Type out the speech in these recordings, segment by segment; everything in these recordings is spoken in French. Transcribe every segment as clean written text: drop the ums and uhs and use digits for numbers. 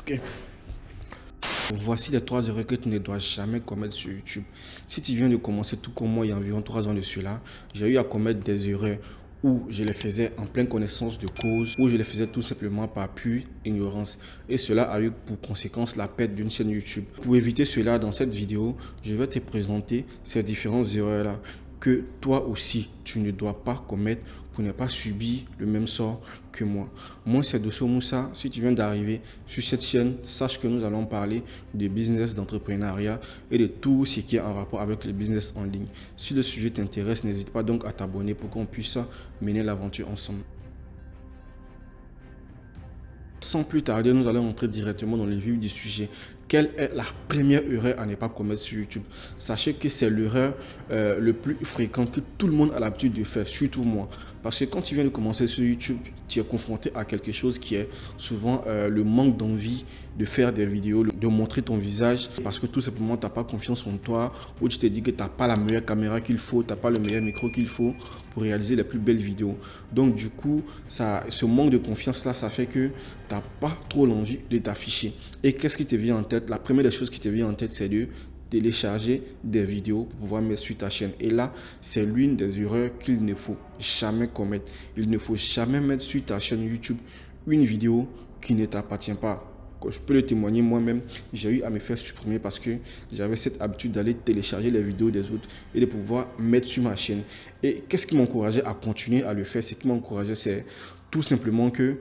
Ok. Voici les 3 erreurs que tu ne dois jamais commettre sur YouTube. Si tu viens de commencer tout comme moi il y a environ 3 ans de cela, j'ai eu à commettre des erreurs où je les faisais en pleine connaissance de cause, où je les faisais tout simplement par pure ignorance. Et cela a eu pour conséquence la perte d'une chaîne YouTube. Pour éviter cela, dans cette vidéo, je vais te présenter ces différentes erreurs-là que toi aussi, tu ne dois pas commettre pour ne pas subir le même sort que moi. Moi, c'est Dosso Moussa. Si tu viens d'arriver sur cette chaîne, sache que nous allons parler de business, d'entrepreneuriat et de tout ce qui est en rapport avec le business en ligne. Si le sujet t'intéresse, n'hésite pas donc à t'abonner pour qu'on puisse mener l'aventure ensemble. Sans plus tarder, nous allons entrer directement dans le vif du sujet. Quelle est la première erreur à ne pas commettre sur YouTube? Sachez que c'est l'erreur le plus fréquente que tout le monde a l'habitude de faire, surtout moi. Parce que quand tu viens de commencer sur YouTube, tu es confronté à quelque chose qui est souvent le manque d'envie de faire des vidéos, de montrer ton visage, parce que tout simplement, tu n'as pas confiance en toi, ou tu te dis que tu n'as pas la meilleure caméra qu'il faut, tu n'as pas le meilleur micro qu'il faut pour réaliser les plus belles vidéos. Donc du coup, ce manque de confiance-là, ça fait que tu n'as pas trop l'envie de t'afficher. Et qu'est-ce qui te vient en tête? La première des choses qui te vient en tête, c'est de télécharger des vidéos pour pouvoir mettre sur ta chaîne. Et là, c'est l'une des erreurs qu'il ne faut jamais commettre. Il ne faut jamais mettre sur ta chaîne YouTube une vidéo qui ne t'appartient pas. Je peux le témoigner moi-même, j'ai eu à me faire supprimer parce que j'avais cette habitude d'aller télécharger les vidéos des autres et de pouvoir mettre sur ma chaîne. Et qu'est-ce qui m'encourageait à continuer à le faire? Ce qui m'encourageait, c'est tout simplement que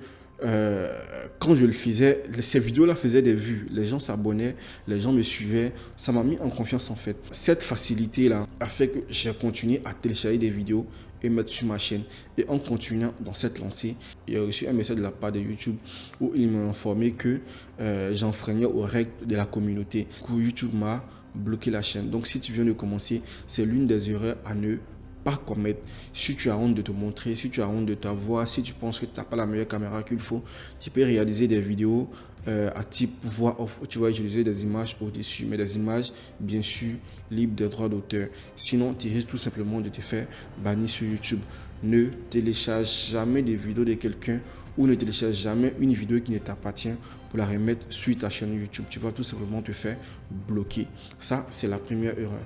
quand je le faisais, ces vidéos-là faisaient des vues. Les gens s'abonnaient, les gens me suivaient. Ça m'a mis en confiance en fait. Cette facilité-là a fait que j'ai continué à télécharger des vidéos et mettre sur ma chaîne. Et en continuant dans cette lancée, il y a reçu un message de la part de YouTube où il m'a informé que j'enfreignais aux règles de la communauté. YouTube m'a bloqué la chaîne. Donc si tu viens de commencer, c'est l'une des erreurs à ne pas commettre. Si tu as honte de te montrer, si tu as honte de ta voix, si tu penses que tu n'as pas la meilleure caméra qu'il faut, tu peux réaliser des vidéos à type voix off où tu vas utiliser des images au-dessus, mais des images bien sûr libres des droits d'auteur. Sinon, tu risques tout simplement de te faire bannir sur YouTube. Ne télécharge jamais des vidéos de quelqu'un ou ne télécharge jamais une vidéo qui ne t'appartient pour la remettre sur ta chaîne YouTube. Tu vas tout simplement te faire bloquer. Ça, c'est la première erreur.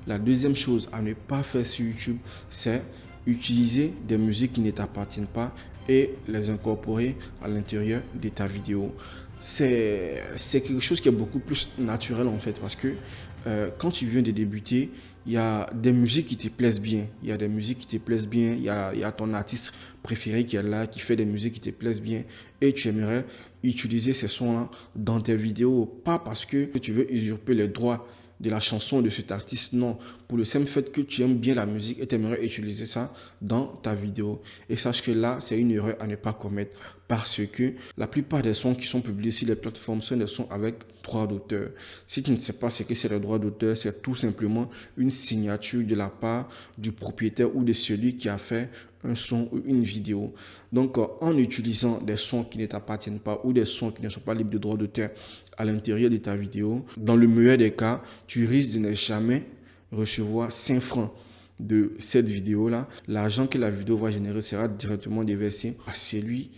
La deuxième chose à ne pas faire sur YouTube, c'est utiliser des musiques qui ne t'appartiennent pas et les incorporer à l'intérieur de ta vidéo. C'est quelque chose qui est beaucoup plus naturel en fait parce que quand tu viens de débuter, il y a des musiques qui te plaisent bien. Il y a des musiques qui te plaisent bien. Il y a ton artiste préféré qui est là, qui fait des musiques qui te plaisent bien. Et tu aimerais utiliser ces sons-là dans tes vidéos. Pas parce que tu veux usurper les droits de la chanson de cet artiste, non. Pour le simple fait que tu aimes bien la musique et tu aimerais utiliser ça dans ta vidéo. Et sache que là, c'est une erreur à ne pas commettre parce que la plupart des sons qui sont publiés sur les plateformes sont des sons avec droit d'auteur. Si tu ne sais pas ce que c'est le droit d'auteur, c'est tout simplement une signature de la part du propriétaire ou de celui qui a fait un son ou une vidéo. Donc, en utilisant des sons qui ne t'appartiennent pas ou des sons qui ne sont pas libres de droit d'auteur à l'intérieur de ta vidéo, dans le meilleur des cas, tu risques de ne jamais recevoir 5 francs de cette vidéo-là. L'argent que la vidéo va générer sera directement déversé à celui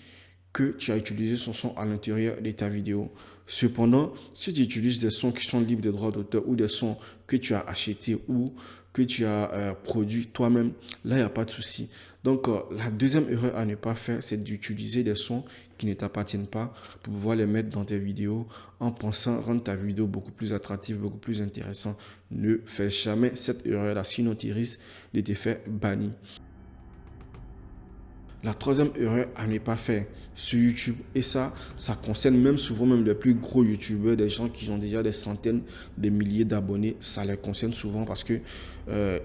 que tu as utilisé son son à l'intérieur de ta vidéo. Cependant, si tu utilises des sons qui sont libres de droits d'auteur ou des sons que tu as achetés ou que tu as produit toi-même, là, il n'y a pas de souci. Donc, la deuxième erreur à ne pas faire, c'est d'utiliser des sons qui ne t'appartiennent pas pour pouvoir les mettre dans tes vidéos en pensant rendre ta vidéo beaucoup plus attractive, beaucoup plus intéressante. Ne fais jamais cette erreur-là, sinon tu risques de te faire bannir. La troisième erreur à ne pas faire sur YouTube, et ça concerne même souvent même les plus gros YouTubeurs, des gens qui ont déjà des centaines, des milliers d'abonnés, ça les concerne souvent parce que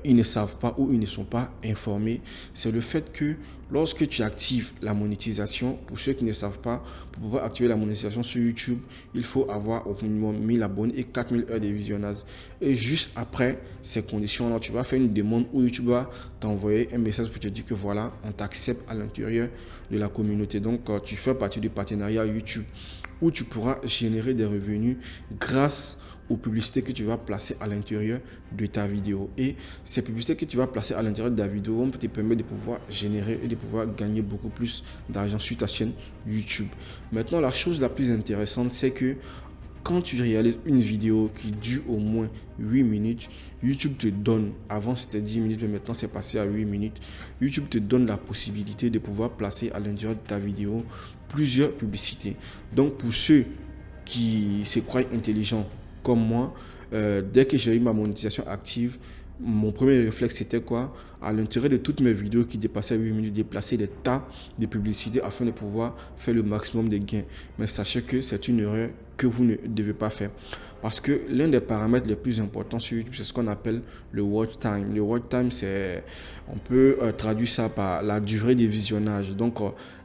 ils ne savent pas ou ils ne sont pas informés. C'est le fait que lorsque tu actives la monétisation, pour ceux qui ne savent pas, pour pouvoir activer la monétisation sur YouTube, il faut avoir au minimum 1000 abonnés et 4000 heures de visionnage. Et juste après ces conditions-là, tu vas faire une demande où YouTube va t'envoyer un message pour te dire que voilà, on t'accepte à l'intérieur de la communauté. Donc, tu fais partie du partenariat YouTube où tu pourras générer des revenus grâce aux publicités que tu vas placer à l'intérieur de ta vidéo. Et ces publicités que tu vas placer à l'intérieur de ta vidéo vont te permettre de pouvoir générer et de pouvoir gagner beaucoup plus d'argent sur ta chaîne YouTube. Maintenant, la chose la plus intéressante, c'est que quand tu réalises une vidéo qui dure au moins 8 minutes, YouTube te donne, avant c'était 10 minutes, mais maintenant c'est passé à 8 minutes, YouTube te donne la possibilité de pouvoir placer à l'intérieur de ta vidéo plusieurs publicités. Donc pour ceux qui se croient intelligents comme moi, dès que j'ai eu ma monétisation active, mon premier réflexe c'était quoi? À l'intérieur de toutes mes vidéos qui dépassaient 8 minutes, de placer des tas de publicités afin de pouvoir faire le maximum de gains. Mais sachez que c'est une erreur que vous ne devez pas faire. Parce que l'un des paramètres les plus importants sur YouTube, c'est ce qu'on appelle le watch time. Le watch time, on peut traduire ça par la durée de visionnage. Donc,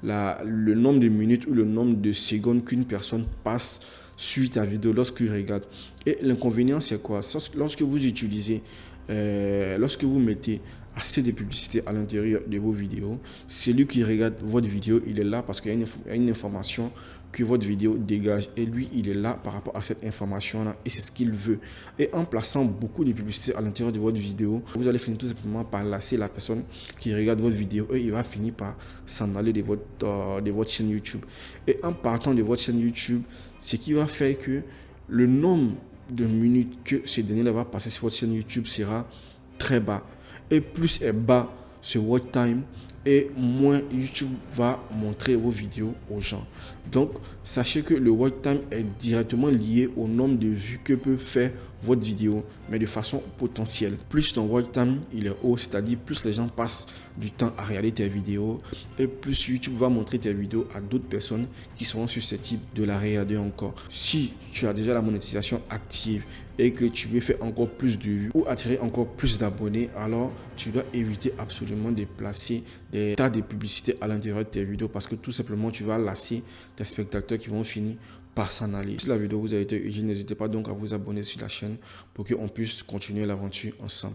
le nombre de minutes ou le nombre de secondes qu'une personne passe sur ta vidéo lorsqu'il regarde. Et l'inconvénient, c'est quoi? Lorsque vous utilisez, lorsque vous mettez assez de publicité à l'intérieur de vos vidéos, celui qui regarde votre vidéo, il est là parce qu'il y a une information que votre vidéo dégage et lui, il est là par rapport à cette information-là et c'est ce qu'il veut. Et en plaçant beaucoup de publicité à l'intérieur de votre vidéo, vous allez finir tout simplement par lasser la personne qui regarde votre vidéo et il va finir par s'en aller de votre chaîne YouTube. Et en partant de votre chaîne YouTube, ce qui va faire que le nombre de minutes que ce dernier va passer sur votre chaîne YouTube sera très bas. Et plus est bas ce watch time, et moins YouTube va montrer vos vidéos aux gens. Donc, sachez que le watch time est directement lié au nombre de vues que peut faire votre vidéo, mais de façon potentielle. Plus ton watch time il est haut, c'est-à-dire plus les gens passent du temps à regarder tes vidéos, et plus YouTube va montrer tes vidéos à d'autres personnes qui seront susceptibles de la regarder encore. Si tu as déjà la monétisation active et que tu veux faire encore plus de vues ou attirer encore plus d'abonnés, alors tu dois éviter absolument de placer des tas de publicités à l'intérieur de tes vidéos parce que tout simplement tu vas lasser tes spectateurs qui vont finir par s'en aller. Si la vidéo vous a été utile, n'hésitez pas donc à vous abonner sur la chaîne pour qu'on puisse continuer l'aventure ensemble.